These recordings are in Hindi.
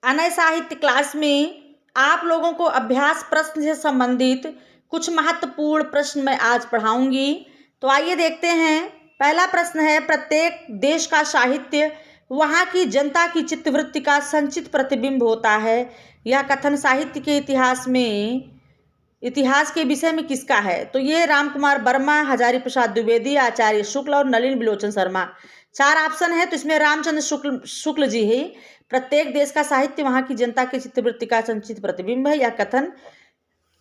अनय साहित्य क्लास में आप लोगों को अभ्यास प्रश्न से संबंधित कुछ महत्वपूर्ण प्रश्न मैं आज पढ़ाऊंगी। तो आइए देखते हैं। पहला प्रश्न है, प्रत्येक देश का साहित्य वहाँ की जनता की चित्तवृत्ति का संचित प्रतिबिंब होता है। यह कथन साहित्य के इतिहास के विषय में किसका है? तो ये राम कुमार वर्मा, हजारी प्रसाद द्विवेदी, आचार्य शुक्ल और नलिन बिलोचन शर्मा। 4 ऑप्शन है, तो इसमें रामचंद्र शुक्ल जी ही। प्रत्येक देश का साहित्य वहाँ की जनता की चित्तवृत्ति का संचित प्रतिबिंब है। यह कथन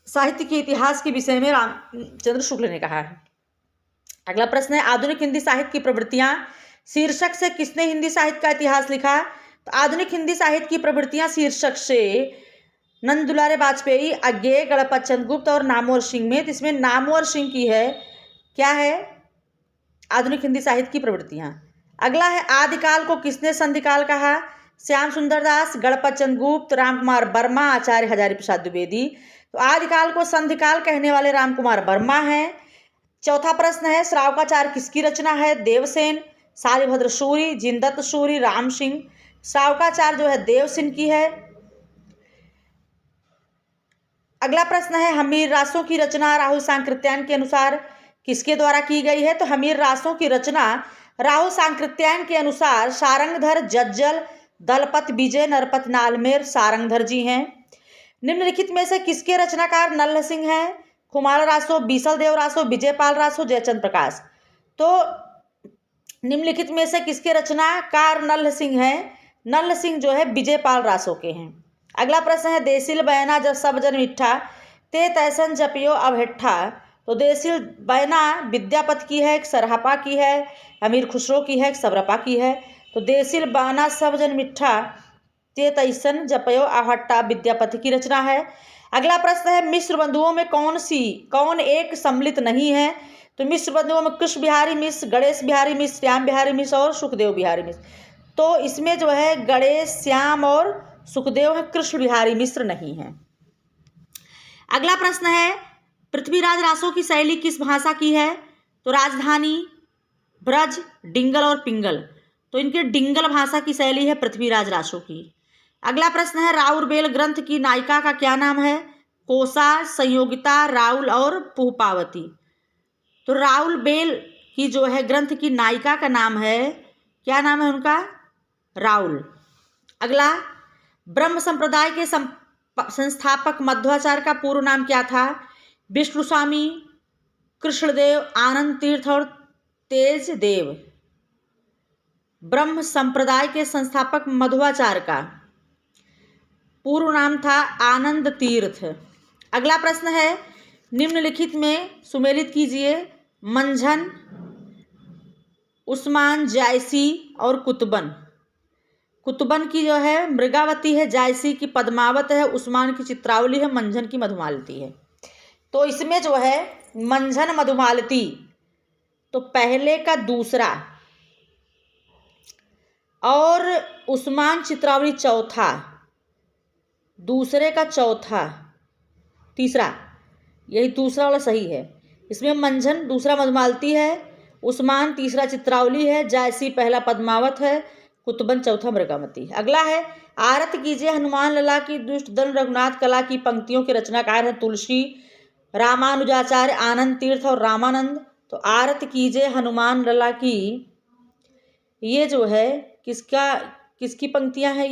साहित्य के इतिहास के विषय में रामचंद्र शुक्ल ने कहा है। अगला प्रश्न है, आधुनिक हिंदी साहित्य की प्रवृत्तियां शीर्षक से किसने हिंदी साहित्य का इतिहास लिखा? तो आधुनिक हिंदी साहित्य की प्रवृत्तियां शीर्षक से नंद दुलारे वाजपेयी, अज्ञेय, गणपत चंद्र गुप्त और नामवर सिंह में। तो इसमें नामवर सिंह की है, क्या है? आधुनिक हिंदी साहित्य की प्रवृत्तियां। अगला है, आदिकाल को किसने संधिकाल कहा? श्याम सुंदर दास, गणपत चंद्र गुप्त, राम कुमार वर्मा, आचार्य हजारी प्रसाद द्विवेदी। तो आदिकाल को संधिकाल कहने वाले राम कुमार वर्मा हैं। चौथा प्रश्न है, श्रावकाचार किसकी रचना है? देवसेन, शालिभद्र सूरी, जिनदत्त सूरी, राम सिंह। श्रावकाचार जो है देवसेन की है। अगला प्रश्न है, हमीर रासों की रचना राहुल सांकृत्यायन के अनुसार किसके द्वारा की गई है? तो हमीर रासों की रचना राहुल सांकृत्यायन के अनुसार सारंगधर, जज्जल, दलपत विजय, नरपत नालमेर, सारंगधर जी हैं। निम्नलिखित में से किसके रचनाकार नल्ल सिंह हैं? कुमार रासो, बीसल देव रासो, विजयपाल रासो, जयचंद प्रकाश। तो निम्नलिखित में से किसके रचनाकार नल्ल सिंह हैं? नल्ल सिंह जो है विजयपाल रासो के हैं। अगला प्रश्न है, देसिल बैना जब सब जन मिठा ते तैसन जपियो अभेठा। तो देसिल बैना विद्यापति की है, एक सरहपा की है, अमीर खुसरो की है, एक सबरपा की है। तो देसिल बैना सब जन मिठा ते तैसन जपयो अभट्टा विद्यापति की रचना है। अगला प्रश्न है, मिश्र बंधुओं में कौन एक सम्मिलित नहीं है? तो मिश्र बंधुओं में कृष्ण बिहारी मिश्र, गणेश बिहारी मिश्र, श्याम बिहारी मिश्र और सुखदेव बिहारी मिश्र। तो इसमें जो है गणेश, श्याम और सुखदेव है, कृष्ण बिहारी मिश्र नहीं है। अगला प्रश्न है, पृथ्वीराज रासो की शैली किस भाषा की है? तो राजधानी, ब्रज, डिंगल और पिंगल। तो इनके डिंगल भाषा की शैली है पृथ्वीराज रासो की। अगला प्रश्न है, राउरबेल ग्रंथ की नायिका का क्या नाम है? कोसा, संयोगिता, राउल और पुष्पावती। तो राउरबेल की जो है ग्रंथ की नायिका का नाम है, क्या नाम है उनका? राउल। अगला, ब्रह्म संप्रदाय के संस्थापक मध्वाचार्य का पूर्व नाम क्या था? विष्णु स्वामी, कृष्णदेव, आनंद तीर्थ और तेज देव। ब्रह्म संप्रदाय के संस्थापक मध्वाचार्य का पूर्व नाम था आनंद तीर्थ। अगला प्रश्न है, निम्नलिखित में सुमेलित कीजिए। मंझन, उस्मान, जायसी और कुतुबन। कुतुबन की जो है मृगावती है, जायसी की पद्मावत है, उस्मान की चित्रावली है, मंझन की मधुमालती है। तो इसमें जो है मंझन मधुमालती तो पहले का दूसरा और उस्मान चित्रावली चौथा, दूसरे का चौथा, तीसरा, यही दूसरा वाला सही है। इसमें मंझन दूसरा मधुमालती है, उस्मान तीसरा चित्रावली है, जायसी पहला पद्मावत है, कुतुबन चौथा मृगावती। अगला है, आरत कीजिए हनुमान लला की दुष्ट दल रघुनाथ कला की पंक्तियों के रचनाकार हैं तुलसी, रामानुजाचार्य, आनंद तीर्थ और रामानंद। तो आरत कीजिए हनुमान लला की, ये जो है किसकी पंक्तियां हैं?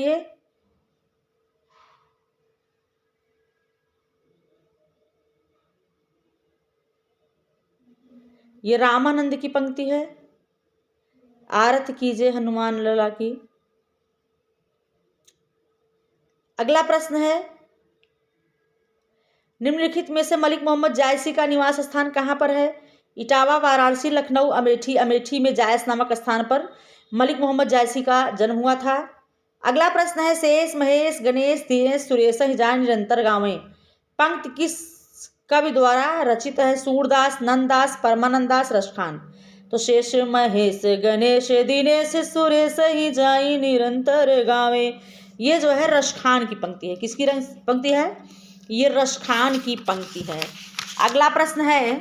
ये रामानंद की पंक्ति है, आरत कीजिए हनुमान लला की। अगला प्रश्न है, निम्नलिखित में से मलिक मोहम्मद जायसी का निवास स्थान कहाँ पर है? इटावा, वाराणसी, लखनऊ, अमेठी। अमेठी में जायस नामक स्थान पर मलिक मोहम्मद जायसी का जन्म हुआ था। अगला प्रश्न है, शेष, महेश, गणेश, दिनेश, सुरेश जान निरंतर गाँवें पंक्ति किस कवि द्वारा रचित है? सूरदास, नंददास, परमानंद दास, रसखान। तो शेष, महेश, गणेश, दिनेश, सुरेश ही जाई निरंतर गावे, ये जो है रसखान की पंक्ति है। किसकी पंक्ति है? ये रसखान की पंक्ति है। अगला प्रश्न है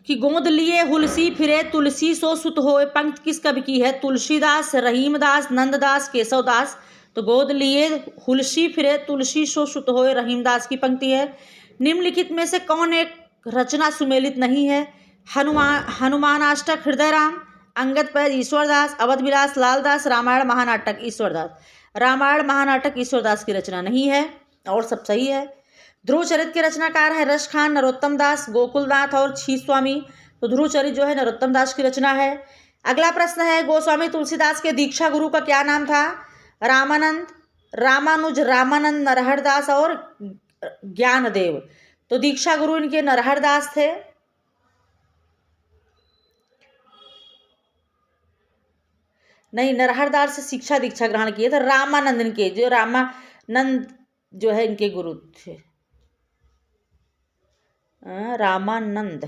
कि गोद लिए हुलसी फिरे तुलसी सो सुत होए पंक्ति किस कवि की है? तुलसीदास, रहीमदास, नंददास, केशवदास। तो गोद लिए हुलसी फिरे तुलसी सो सुत होए रहीमदास की पंक्ति है। निम्नलिखित में से कौन एक रचना सुमेलित नहीं है? हनुमानाष्टक हृदयराम, अंगद पैज ईश्वरदास, अवध विलास लालदास, रामायण महानाटक ईश्वरदास। रामायण महानाटक ईश्वरदास की रचना नहीं है और सब सही है। ध्रुव चरित के रचनाकार है रश खान, नरोत्तम दास, गोकुलनाथ और छी स्वामी। तो ध्रुव चरित जो है नरोत्तम दास की रचना है। अगला प्रश्न है गोस्वामी तुलसीदास के दीक्षा गुरु का क्या नाम था? रामानंद, रामानुज, रामानंद, नरहर दास और ज्ञानदेव। तो दीक्षा गुरु इनके नरहर दास थे। नहीं, नरहर दास से शिक्षा दीक्षा ग्रहण किए थे। रामानंद इनके जो रामानंद जो है इनके गुरु थे। रामानंद,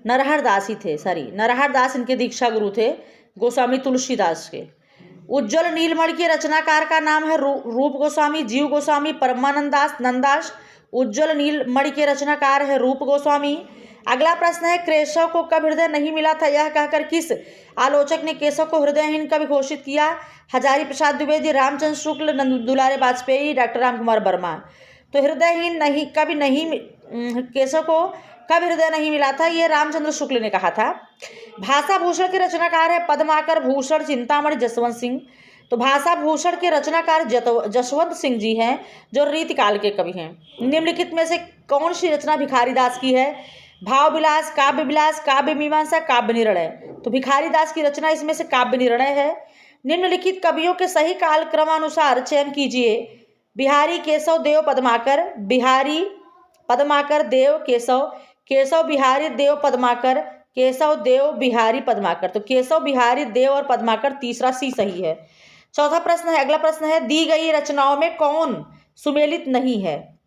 नरहर दास ही थे, सॉरी, नरहर दास इनके दीक्षा गुरु थे गोस्वामी तुलसीदास के। उज्ज्वल नीलमणि के रचनाकार का नाम है रूप गोस्वामी, जीव गोस्वामी, परमानंद दास, नंददास। उज्ज्वल नीलमणि के रचनाकार है रूप गोस्वामी। अगला प्रश्न है केशव को कब हृदय नहीं मिला था यह कहकर किस आलोचक ने केशव को हृदयहीन कवि घोषित किया? हजारी प्रसाद द्विवेदी, रामचंद्र शुक्ल, दुलारे वाजपेयी, डॉक्टर रामकुमार वर्मा। तो हृदयहीन नहीं कवि नहीं केशव को कब हृदय नहीं मिला था ये रामचंद्र शुक्ल ने कहा था। भाषा भूषण के रचनाकार है पद्माकर, भूषण, चिंतामणि, जसवंत सिंह। तो भाषा भूषण के रचनाकार जसवंत सिंह जी हैं जो रीतिकाल के कवि हैं। निम्नलिखित में से कौन सी रचना भिखारी दास की है? भाव विलास, काव्य विलास, काव्य मीमांसा, काव्य निर्णय। तो भिखारी दास की रचना इसमें से काव्य निर्णय है। निम्नलिखित कवियों के सही काल क्रमानुसार चयन कीजिए। बिहारी, केशव, देव, पद्माकर। बिहारी, पद्माकर, देव, केशव। केशव, बिहारी, देव, पद्माकर। केशव, देव, बिहारी, पद्माकर। तो केशव, बिहारी, देव और पद्माकर, तीसरा सी सही है। चौथा प्रश्न है, अगला प्रश्न है दी गई रचनाओं में कौन सुमेलित नहीं है?